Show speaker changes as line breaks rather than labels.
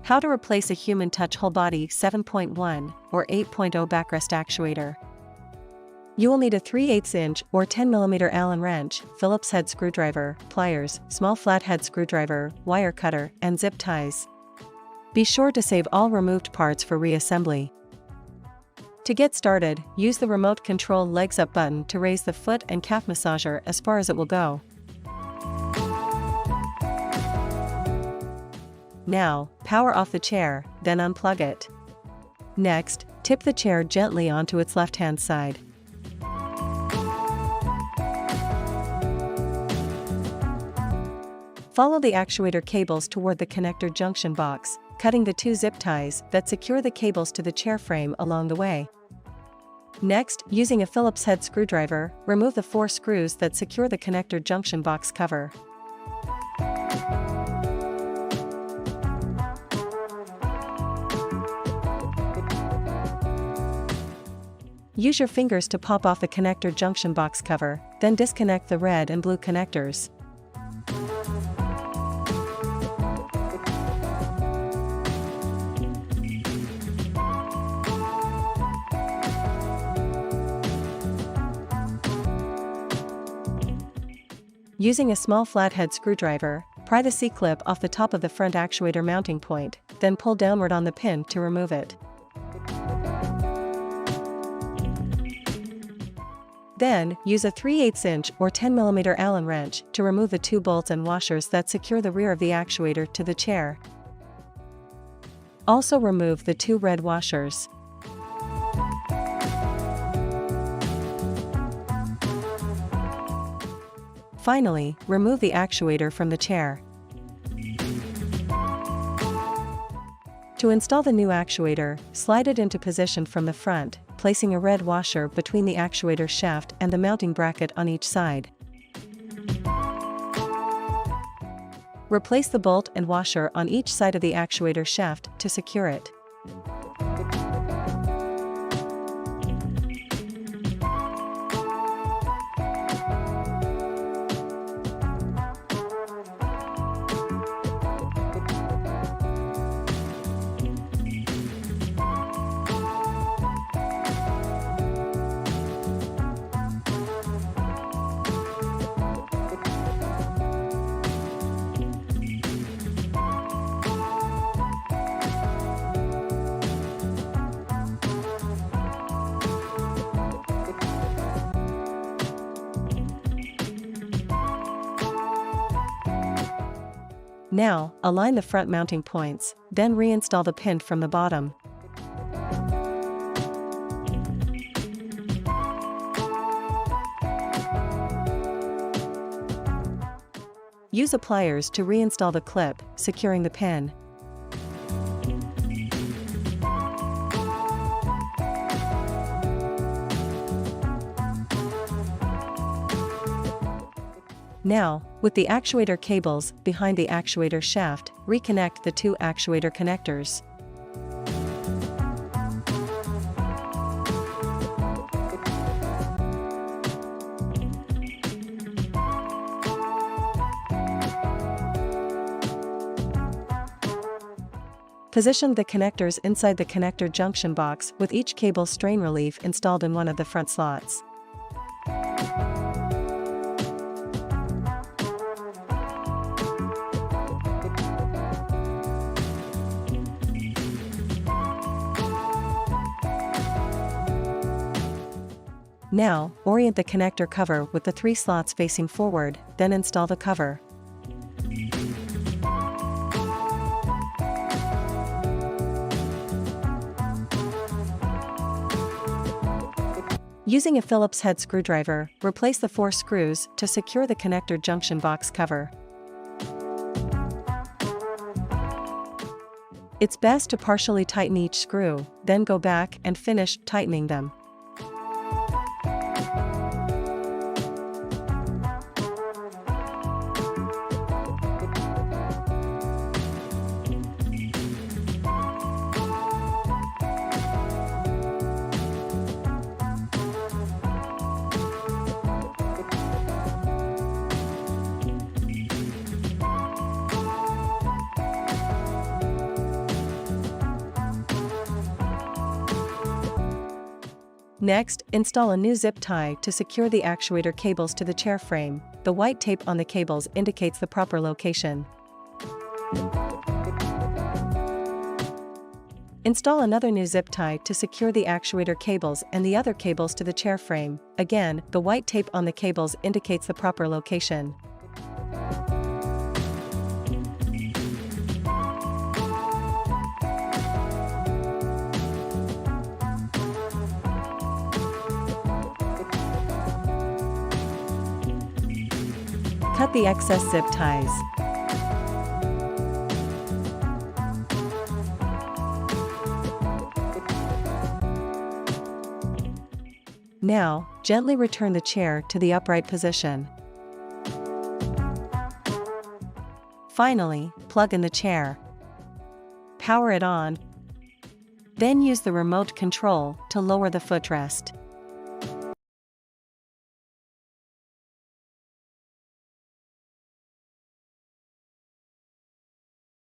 How to replace a Human Touch WholeBody 7.1 or 8.0 Backrest Actuator. You will need a 3/8 inch or 10 mm Allen wrench, Phillips head screwdriver, pliers, small flathead screwdriver, wire cutter, and zip ties. Be sure to save all removed parts for reassembly. To get started, use the remote control legs up button to raise the foot and calf massager as far as it will go. Now, power off the chair, then unplug it. Next, tip the chair gently onto its left-hand side. Follow the actuator cables toward the connector junction box, cutting the 2 zip ties that secure the cables to the chair frame along the way. Next, using a Phillips head screwdriver, remove the 4 screws that secure the connector junction box cover. Use your fingers to pop off the connector junction box cover, then disconnect the red and blue connectors. Using a small flathead screwdriver, pry the C-clip off the top of the front actuator mounting point, then pull downward on the pin to remove it. Then, use a 3/8 inch or 10 mm Allen wrench to remove the 2 bolts and washers that secure the rear of the actuator to the chair. Also remove the 2 red washers. Finally, remove the actuator from the chair. To install the new actuator, slide it into position from the front, placing a red washer between the actuator shaft and the mounting bracket on each side. Replace the bolt and washer on each side of the actuator shaft to secure it. Now, align the front mounting points, then reinstall the pin from the bottom. Use the pliers to reinstall the clip, securing the pin. Now, with the actuator cables behind the actuator shaft, reconnect the 2 actuator connectors. Position the connectors inside the connector junction box with each cable strain relief installed in one of the front slots. Now, orient the connector cover with the 3 slots facing forward, then install the cover. Using a Phillips head screwdriver, replace the 4 screws to secure the connector junction box cover. It's best to partially tighten each screw, then go back and finish tightening them. Next, install a new zip tie to secure the actuator cables to the chair frame. The white tape on the cables indicates the proper location. Install another new zip tie to secure the actuator cables and the other cables to the chair frame. Again, the white tape on the cables indicates the proper location. Cut the excess zip ties. Now, gently return the chair to the upright position. Finally, plug in the chair. Power it on. Then use the remote control to lower the footrest.